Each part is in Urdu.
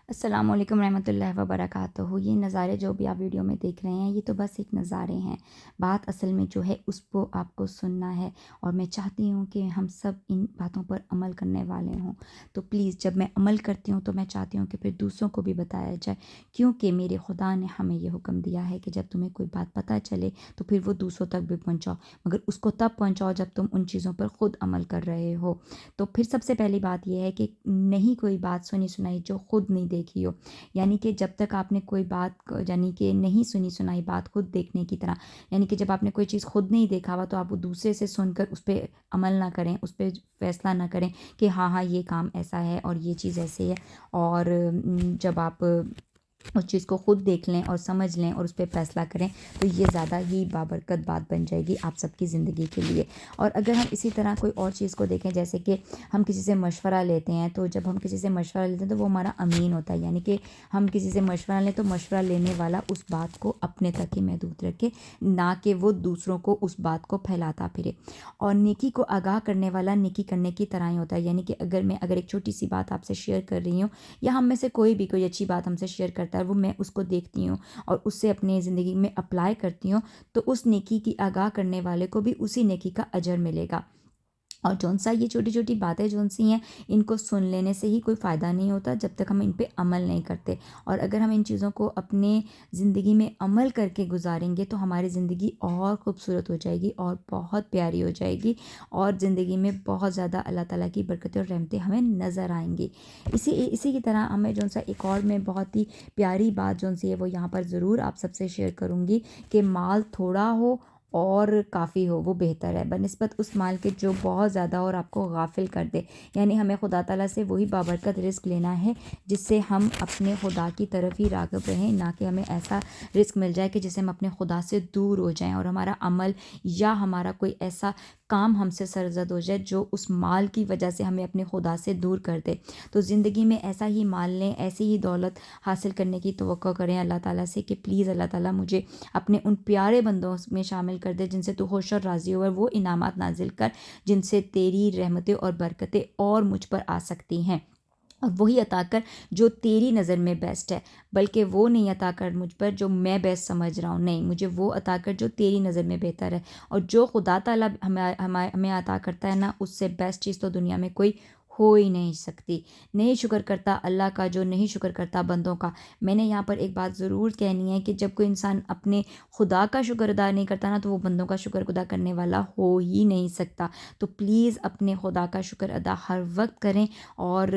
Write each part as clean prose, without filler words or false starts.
السلام علیکم ورحمۃ اللہ وبرکاتہ۔ یہ نظارے جو بھی آپ ویڈیو میں دیکھ رہے ہیں یہ تو بس ایک نظارے ہیں، بات اصل میں جو ہے اس کو آپ کو سننا ہے، اور میں چاہتی ہوں کہ ہم سب ان باتوں پر عمل کرنے والے ہوں۔ تو پلیز جب میں عمل کرتی ہوں تو میں چاہتی ہوں کہ پھر دوسروں کو بھی بتایا جائے، کیونکہ میرے خدا نے ہمیں یہ حکم دیا ہے کہ جب تمہیں کوئی بات پتہ چلے تو پھر وہ دوسروں تک بھی پہنچاؤ، مگر اس کو تب پہنچاؤ جب تم ان چیزوں پر خود عمل کر رہے ہو۔ تو پھر سب سے پہلی بات یہ ہے کہ نہیں کوئی بات سنی سنائی جو خود نہیں دیکھی ہو، یعنی کہ جب تک آپ نے کوئی بات یعنی کہ نہیں سنی سنائی بات خود دیکھنے کی طرح، یعنی کہ جب آپ نے کوئی چیز خود نہیں دیکھا ہوا تو آپ وہ دوسرے سے سن کر اس پہ عمل نہ کریں، اس پہ فیصلہ نہ کریں کہ ہاں ہاں یہ کام ایسا ہے اور یہ چیز ایسے ہے، اور جب آپ اس چیز کو خود دیکھ لیں اور سمجھ لیں اور اس پہ فیصلہ کریں تو یہ زیادہ ہی بابرکت بات بن جائے گی آپ سب کی زندگی کے لیے۔ اور اگر ہم اسی طرح کوئی اور چیز کو دیکھیں، جیسے کہ ہم کسی سے مشورہ لیتے ہیں، تو جب ہم کسی سے مشورہ لیتے ہیں تو وہ ہمارا امین ہوتا ہے، یعنی کہ ہم کسی سے مشورہ لیں تو مشورہ لینے والا اس بات کو اپنے تک ہی محدود رکھے، نہ کہ وہ دوسروں کو اس بات کو پھیلاتا پھرے۔ اور نیکی کو آگاہ کرنے والا نیکی کرنے کی طرح ہی ہوتا ہے، یعنی کہ اگر ایک چھوٹی سی بات آپ سے شیئر کر رہی ہوں، یا ہم میں سے کوئی اچھی بات ہم سے شیئر کرتا ہے، وہ میں اس کو دیکھتی ہوں اور اس سے اپنے زندگی میں اپلائی کرتی ہوں، تو اس نیکی کی آگاہ کرنے والے کو بھی اسی نیکی کا اجر ملے گا۔ اور جون سا یہ چھوٹی چھوٹی باتیں جون سی ہیں، ان کو سن لینے سے ہی کوئی فائدہ نہیں ہوتا جب تک ہم ان پہ عمل نہیں کرتے، اور اگر ہم ان چیزوں کو اپنے زندگی میں عمل کر کے گزاریں گے تو ہماری زندگی اور خوبصورت ہو جائے گی اور بہت پیاری ہو جائے گی، اور زندگی میں بہت زیادہ اللہ تعالیٰ کی برکتیں اور رحمتیں ہمیں نظر آئیں گی۔ اسی کی طرح ہمیں جون سا ایک اور میں بہت ہی پیاری بات جون سی ہے وہ یہاں پر ضرور آپ سب سے شیئر کروں گی، کہ مال تھوڑا ہو اور کافی ہو وہ بہتر ہے بنسبت اس مال کے جو بہت زیادہ اور آپ کو غافل کر دے۔ یعنی ہمیں خدا تعالیٰ سے وہی بابرکت رزق لینا ہے جس سے ہم اپنے خدا کی طرف ہی راغب رہیں، نہ کہ ہمیں ایسا رزق مل جائے کہ جس سے ہم اپنے خدا سے دور ہو جائیں اور ہمارا عمل یا ہمارا کوئی ایسا کام ہم سے سرزد ہو جائے جو اس مال کی وجہ سے ہمیں اپنے خدا سے دور کر دے۔ تو زندگی میں ایسا ہی مال لیں، ایسی ہی دولت حاصل کرنے کی توقع کریں اللہ تعالیٰ سے کہ پلیز اللہ تعالیٰ مجھے اپنے ان پیارے بندوں میں شامل کر دے جن سے تو خوش اور راضی ہو، اور وہ انعامات نازل کر جن سے تیری رحمتیں اور برکتیں اور مجھ پر آ سکتی ہیں، اور وہی عطا کر جو تیری نظر میں بیسٹ ہے، بلکہ وہ نہیں عطا کر مجھ پر جو میں بیسٹ سمجھ رہا ہوں، نہیں، مجھے وہ عطا کر جو تیری نظر میں بہتر ہے۔ اور جو خدا تعالیٰ ہمیں عطا کرتا ہے نا، اس سے بیسٹ چیز تو دنیا میں کوئی ہو ہی نہیں سکتی۔ نہیں شکر کرتا اللہ کا جو نہیں شکر کرتا بندوں کا۔ میں نے یہاں پر ایک بات ضرور کہنی ہے کہ جب کوئی انسان اپنے خدا کا شکر ادا نہیں کرتا نا، تو وہ بندوں کا شکر ادا کرنے والا ہو ہی نہیں سکتا۔ تو پلیز اپنے خدا کا شکر ادا ہر وقت کریں، اور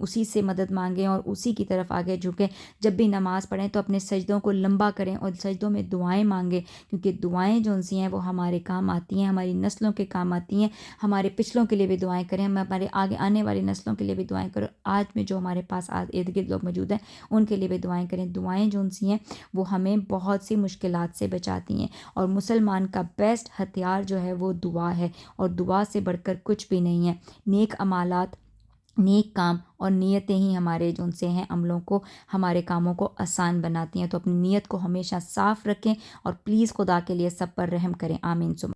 اسی سے مدد مانگیں اور اسی کی طرف آگے جھکیں۔ جب بھی نماز پڑھیں تو اپنے سجدوں کو لمبا کریں اور سجدوں میں دعائیں مانگیں، کیونکہ دعائیں جو سی ہیں وہ ہمارے کام آتی ہیں، ہماری نسلوں کے کام آتی ہیں۔ ہمارے پچھلوں کے لیے بھی دعائیں کریں، ہم ہمارے آگے آنے والی نسلوں کے لیے بھی دعائیں کریں، آج میں جو ہمارے پاس ارد گرد لوگ موجود ہیں ان کے لیے بھی دعائیں کریں۔ دعائیں جو سی ہیں وہ ہمیں بہت سی مشکلات سے بچاتی ہیں، اور مسلمان کا بیسٹ ہتھیار جو ہے وہ دعا ہے، اور دعا سے بڑھ کر کچھ بھی نہیں ہے۔ نیک عمالات، نیک کام اور نیتیں ہی ہمارے جو سے ہیں عملوں کو، ہمارے کاموں کو آسان بناتی ہیں۔ تو اپنی نیت کو ہمیشہ صاف رکھیں، اور پلیز خدا کے لیے سب پر رحم کریں، آمین۔